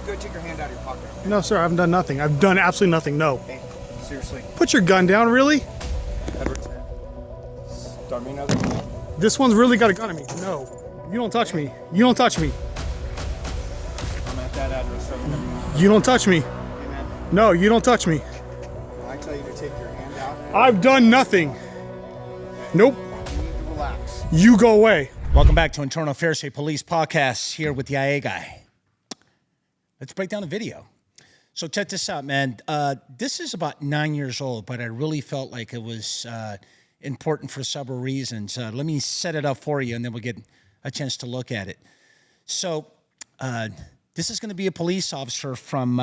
Go take your hand out of your pocket. Okay? No, sir, I haven't done nothing. I've done absolutely nothing. No. Hey, seriously. Put your gun down, really? Everton. Start me another one. This one's really got a gun on me. No. You don't touch me. You don't touch me. I'm at that address. Start me another one. You don't touch me. Hey, man. No, you don't touch me. When I tell you to take your hand out, I've done nothing. Nope. you need to relax. You go away. Welcome back to Internal Affairs State Police Podcast here with the IA guy. Let's break down the video. So check this out, man. This is about 9 years old, but I really felt like it was important for several reasons. Let me set it up for you, and then we'll get a chance to look at it. So this is going to be a police officer from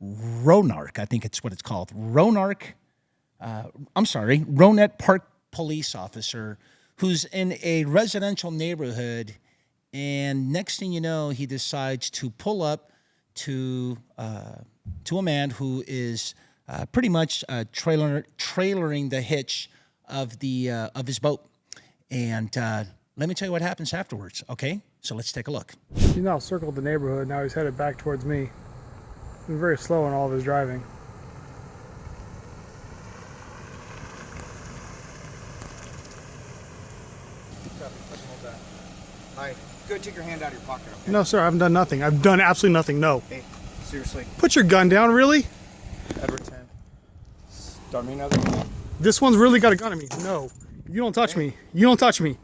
Rohnert, I think it's what it's called. Rohnert Park police officer who's in a residential neighborhood, and next thing you know, he decides to pull up to a man who is pretty much trailering the hitch of his boat. And let me tell you what happens afterwards, okay? So let's take a look. He's now circled the neighborhood. Now he's headed back towards me. He's been very slow in all of his driving. Hi. Go take your hand out of your pocket. Okay? No, sir, I haven't done nothing. I've done absolutely nothing. No. Hey, seriously. Put your gun down, really? Everton. Start me another one. This one's really got a gun on me. No. You don't touch me. You don't touch me.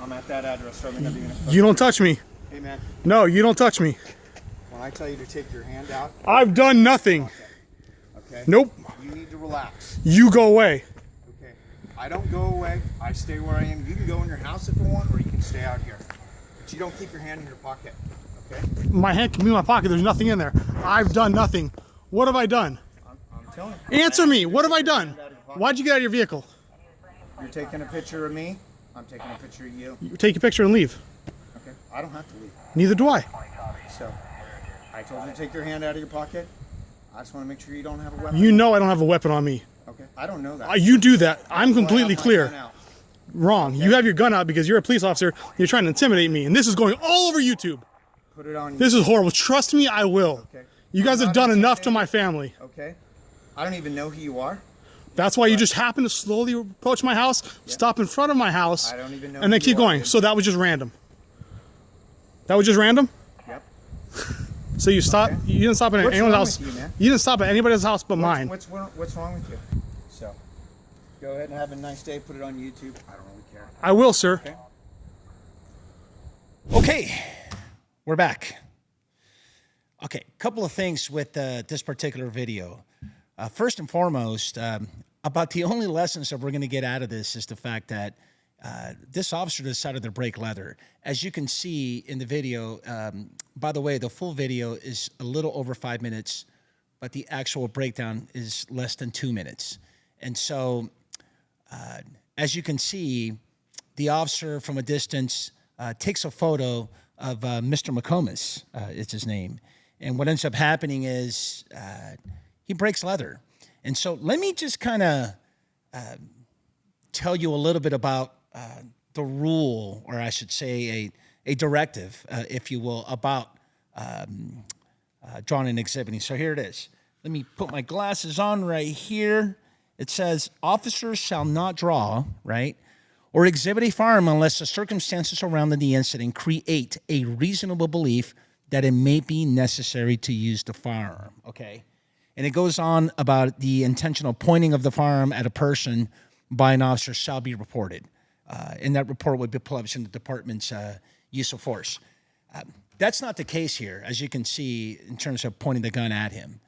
I'm at that address. Start me another unit. You don't touch me. Hey, man. No, you don't touch me. When I tell you to take your hand out, I've done nothing. okay? Nope. You need to relax. You go away. Okay. I don't go away. I stay where I am. You can go in your house if you want, or you can stay out here. But you don't keep your hand in your pocket. Okay? My hand can be in my pocket. There's nothing in there. I've done nothing. What have I done? I'm telling you. Answer me. What have I done? Why'd you get out of your vehicle? You're taking a picture of me. I'm taking a picture of you. You take a picture and leave. Okay? I don't have to leave. Neither do I. So, I told you to take your hand out of your pocket. I just want to make sure you don't have a weapon. You know I don't have a weapon on me. Okay? I don't know that. You do that. I'm So I completely have my clear. gun out. Wrong. You have your gun out because you're a police officer. You're trying to intimidate me. And this is going all over YouTube. Put it on. This is horrible. Trust me, I will. Okay. You guys I'm have not done enough to intimidated. my family. Okay? I don't even know who you are. That's why you just happen to slowly approach my house, stop in front of my house, I don't even know and then who keep you are, going. dude. So that was just random. That was just random? Yep. So you stopped, Okay. you didn't stop at What's anyone's wrong house. with you, man? You didn't stop at anybody's house but mine. What's wrong with you? So, go ahead and have a nice day. Put it on YouTube. I don't really care. I will, sir. Okay? Okay, we're back. Okay, a couple of things with this particular video. First and foremost, about the only lessons that we're going to get out of this is the fact that this officer decided to break leather. As you can see in the video, by the way, the full video is a little over 5 minutes, but the actual breakdown is less than 2 minutes. And so, as you can see, the officer from a distance takes a photo of Mr. McComas, it's his name. And what ends up happening is he breaks leather. And so let me just kind of tell you a little bit about the rule, or I should say a directive, if you will, about drawing and exhibiting. So here it is. Let me put my glasses on right here. It says, officers shall not draw, right, or exhibit a firearm unless the circumstances surrounding the incident create a reasonable belief that it may be necessary to use the firearm, okay? And it goes on about the intentional pointing of the firearm at a person by an officer shall be reported. And that report would be published in the department's use of force. That's not the case here, as you can see, in terms of pointing the gun at him.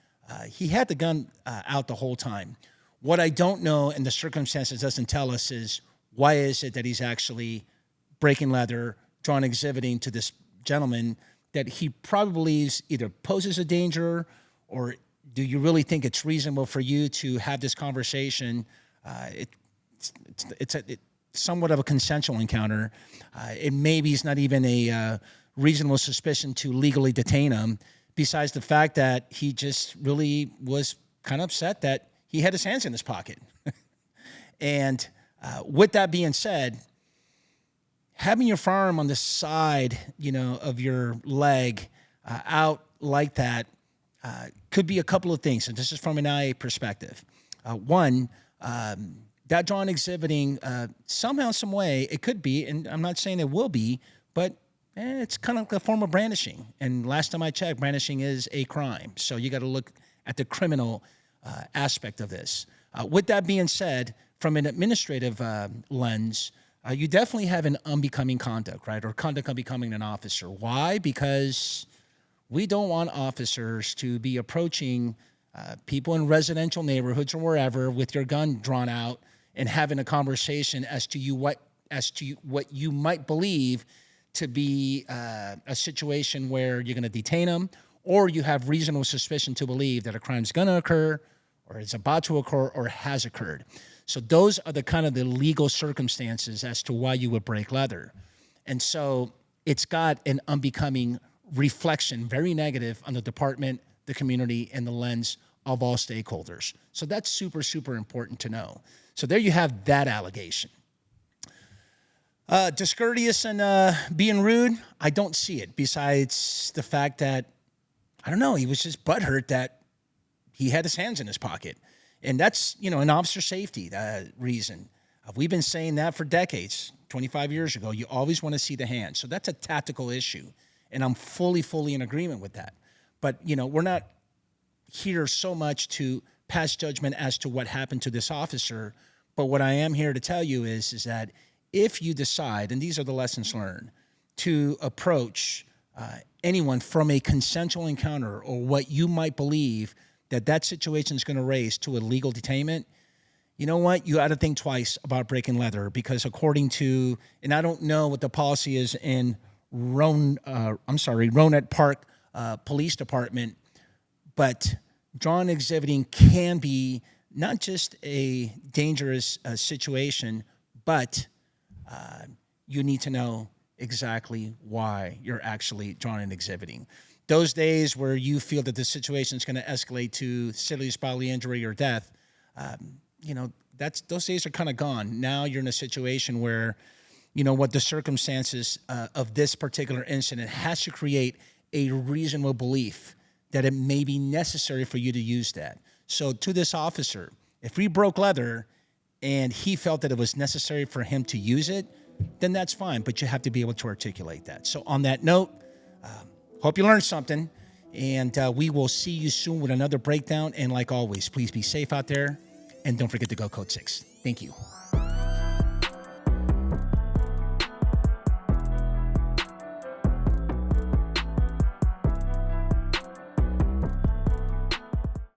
He had the gun out the whole time. What I don't know, and the circumstances doesn't tell us, is why is it that he's actually breaking leather, drawing, exhibiting to this gentleman that he probably either poses a danger, or do you really think it's reasonable for you to have this conversation? It's somewhat of a consensual encounter. It maybe is not even a reasonable suspicion to legally detain him, besides the fact that he just really was kind of upset that he had his hands in his pocket. And with that being said, having your firearm on the side, of your leg out like that could be a couple of things, and this is from an IA perspective. One, that John exhibiting somehow, some way, it could be, and I'm not saying it will be, but it's kind of like a form of brandishing. And last time I checked, brandishing is a crime. So you got to look at the criminal aspect of this. With that being said, from an administrative lens, you definitely have an unbecoming conduct, right? Or conduct unbecoming an officer. Why? Because we don't want officers to be approaching people in residential neighborhoods or wherever with your gun drawn out and having a conversation as to what you might believe to be a situation where you're going to detain them, or you have reasonable suspicion to believe that a crime's going to occur, or is about to occur, or has occurred. So those are the kind of the legal circumstances as to why you would break leather. And so it's got an unbecoming reflection, very negative, on the department, the community, and the lens of all stakeholders. So that's super, super important to know. So there you have that allegation. Discourteous and being rude, I don't see it, besides the fact that, I don't know, he was just butthurt that he had his hands in his pocket. And that's, an officer safety reason. We've been saying that for decades. 25 years ago, you always want to see the hands. So that's a tactical issue. And I'm fully in agreement with that. But, we're not here so much to pass judgment as to what happened to this officer. But what I am here to tell you is that if you decide, and these are the lessons learned, to approach anyone from a consensual encounter or what you might believe that situation is going to raise to a legal detainment, you know what? You got to think twice about breaking leather, because according to, and I don't know what the policy is in Rohnert Park Police Department, but drawn exhibiting can be not just a dangerous situation, but you need to know exactly why you're actually drawn and exhibiting. Those days where you feel that the situation is going to escalate to serious bodily injury or death, those days are kind of gone. Now you're in a situation where, what the circumstances of this particular incident has to create a reasonable belief that it may be necessary for you to use that. So to this officer, if he broke leather and he felt that it was necessary for him to use it, then that's fine, but you have to be able to articulate that. So on that note, hope you learned something, and we will see you soon with another breakdown. And like always, please be safe out there, and don't forget to go Code 6. Thank you.